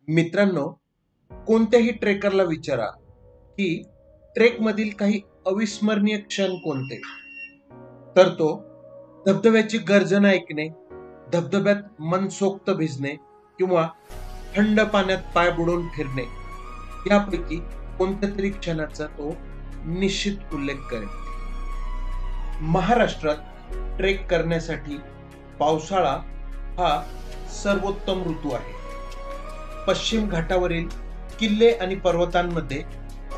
मित्रांनो, कोणत्याही ट्रेकरला विचारा की ट्रेकमधील काही अविस्मरणीय क्षण कोणते, तर तो धबधब्याची गर्जना ऐकणे, धबधब्यात मनसोक्त भिजणे किंवा थंड पाण्यात पाय बुडवून फिरणे यापैकी कोणत्या तरी क्षणाचा तो निश्चित उल्लेख करेल. महाराष्ट्रात ट्रेक करण्यासाठी पावसाळा हा सर्वोत्तम ऋतू आहे. पश्चिम घाटावरील किल्ले आणि पर्वतांमध्ये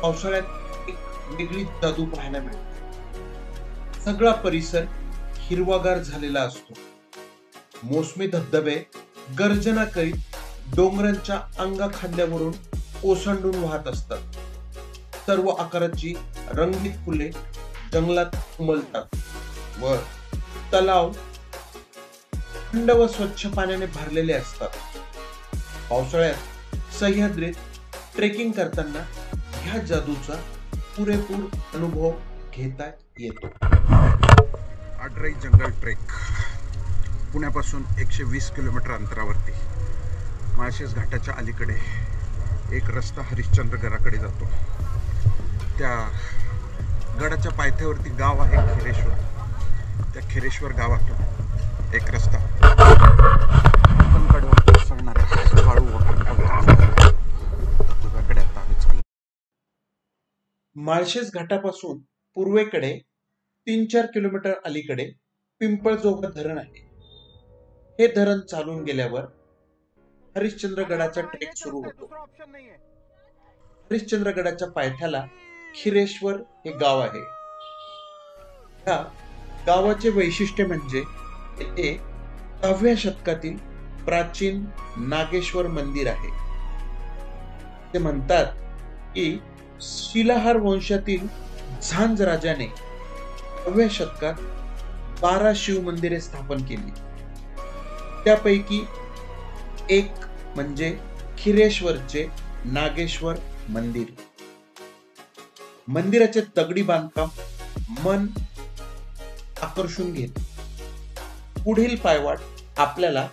पावसाळ्यात एक वेगळी जादू पाहायला मिळते. सगळा परिसर हिरवागार झालेला असतो. मोसमी धबधबे गर्जना करीत डोंगरांच्या अंगाखांद्यावरून ओसंडून वाहत असतात. सर्व आकाराची रंगीत फुले जंगलात उमलतात व तलाव थंड व स्वच्छ पाण्याने भरलेले असतात. पावसाळ्यात सह्याद्रीत ट्रेकिंग करताना ह्या जादूचा पुरेपूर अनुभव घेता येतो. आडराई जंगल ट्रेक पुण्यापासून 120 किलोमीटर अंतरावरती माळशेज घाटाच्या अलीकडे एक रस्ता हरिश्चंद्रगडाकडे जातो. त्या गडाच्या पायथ्यावरती गाव आहे खिरेश्वर. त्या खिरेश्वर गावातून एक रस्ता कोकणकड्यावर सरणाऱ्या काळू धबधब्याकडे आता आम्ही चाललो. माळशेज घाटापासून पूर्वेकडे 3-4 किलोमीटर अलीकडे पिंपळजोगा धरण आहे. हे धरण चालून गेल्यावर हरिश्चंद्रगडाचा ट्रेक सुरू होतो. हरिश्चंद्रगडाच्या पायथ्याला खिरेश्वर हे गाव आहे. या गावाचे वैशिष्ट्य म्हणजे येथे 10व्या शतकातील प्राचीन नागेश्वर मंदिर आहे. ते म्हणतात की शिलाहार वंशातील झांज राजाने 10व्या शतकात 12 शिव मंदिरे स्थापन केली. त्यापैकी एक म्हणजे खिरेश्वरचे नागेश्वर मंदिर. मंदिराचे दगडी बांधकाम मन आकर्षून घेते. पुढील पायवाट आपल्याला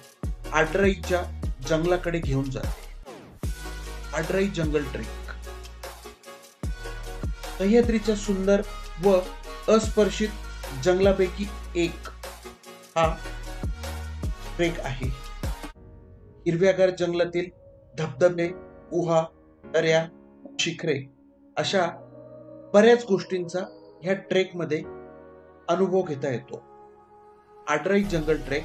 आडराईच्या जंगलाकडे घेऊन जाते. आडराई जंगल ट्रेक सह्याद्रीच्या सुंदर व अस्पर्शित जंगलापैकी एक हा ट्रेक आहे. हिरव्यागार जंगलातील धबधबे, गुहा, दऱ्या, शिखरे अशा बऱ्याच गोष्टींचा ह्या ट्रेक मध्ये अनुभव घेता येतो. आडराई जंगल ट्रेक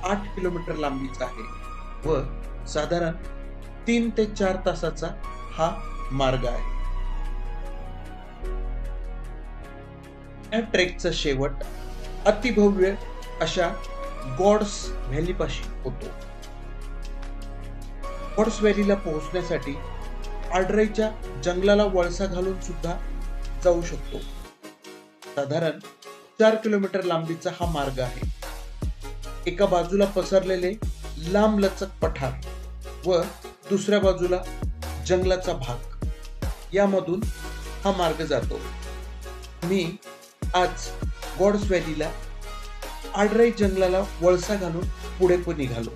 8 किलोमीटर लांबीचा आहे व साधारण 3 ते 4 तासाचा हा मार्ग आहे. या ट्रेकचा शेवट अतिभव्य अशा गॉड्स व्हॅली पाशी होतो. गॉड्स व्हॅलीला पोहोचण्यासाठी आडराईच्या जंगलाला वळसा घालून सुद्धा जाऊ शकतो. साधारण 4 किलोमीटर लांबीचा हा मार्ग आहे. एका बाजूला पसरलेले लांबलचक पठार व दुसऱ्या बाजूला जंगलाचा भाग यामधून हा मार्ग जातो. मी आज गॉड्स व्हॅलीला आडराई जंगलाला वळसा घालून पुढे निघालो.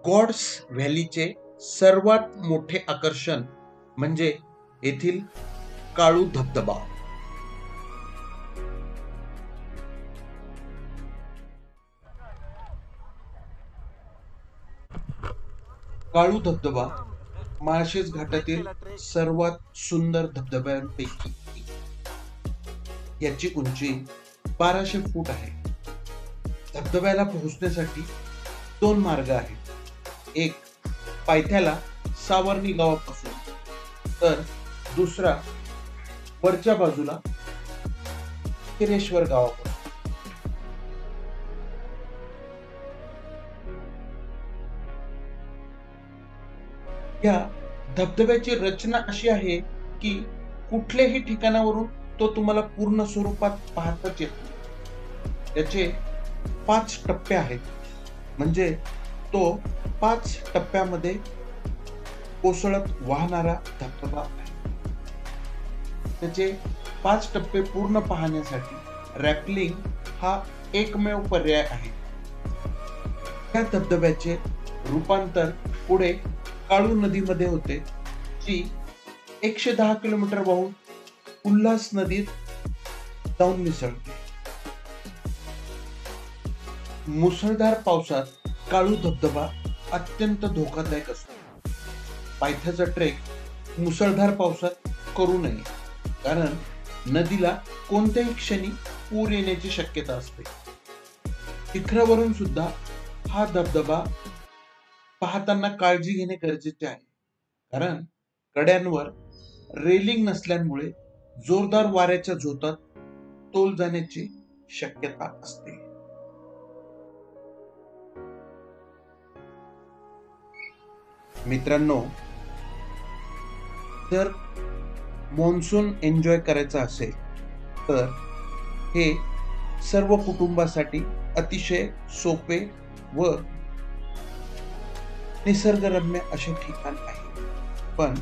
गॉड्स व्हॅलीचे सर्वात मोठे आकर्षण म्हणजे येथील काळू धबधबा. काळू धबधबा माळशेज घाटातील सर्वात सुंदर धबधब्यांपैकी याची उंची 1200 फूट आहे. धबधब्याला पोहोचण्यासाठी 2 मार्ग आहेत. एक पायथ्याला सावर्णी गावापासून तर दुसरा वरच्या बाजूला खिरेश्वर गावापासून. या धबधब्याची रचना अशी आहे की कुठल्याही ठिकाणावरून तो तुम्हाला पूर्ण स्वरूपात पाहताच येतो. याचे 5 टप्पे आहेत, म्हणजे तो 5 टप्प्यामध्ये कोसळत वाहणारा धबधबा आहे. त्याचे 5 टप्पे पूर्ण पाहण्यासाठी रॅपलिंग हा एकमेव पर्याय आहे. या धबधब्याचे रूपांतर पुढे काळू नदीमध्ये होते, जी 110 किलोमीटर वाहून उल्हास नदीत जाऊन मिसळते. मुसळधार पावसात काळू धबधबा अत्यंत धोकादायक असतो. पायथ्याचा ट्रेक मुसळधार पावसात करू नये, कारण नदीला कोणत्याही क्षणी पूर येण्याची शक्यता असते. शिखरावरून सुद्धा हा धबधबा पाहताना काळजी घेणे गरजेचे आहे, कारण कड्यांवर रेलिंग नसल्यामुळे जोरदार वाऱ्याच्या झोतात तोल जाण्याची शक्यता असते. मित्रांनो, जर मॉन्सून एन्जॉय करायचा असेल तर हे सर्व कुटुंबासाठी अतिशय सोपे व निसर्गरम्य असे ठिकाण आहे. पण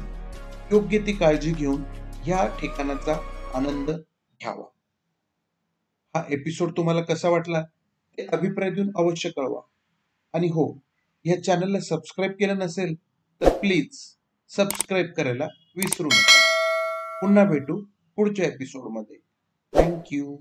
योग्य ती काळजी घेऊन ह्या ठिकाणाचा आनंद घ्यावा. हा एपिसोड तुम्हाला कसा वाटला ते अभिप्राय देऊन अवश्य कळवा. आणि हो, या चॅनलला सबस्क्राईब केलं नसेल तर प्लीज सबस्क्राईब करायला विसरू नका. पुन्हा भेटू पुढच्या एपिसोडमध्ये. थँक्यू.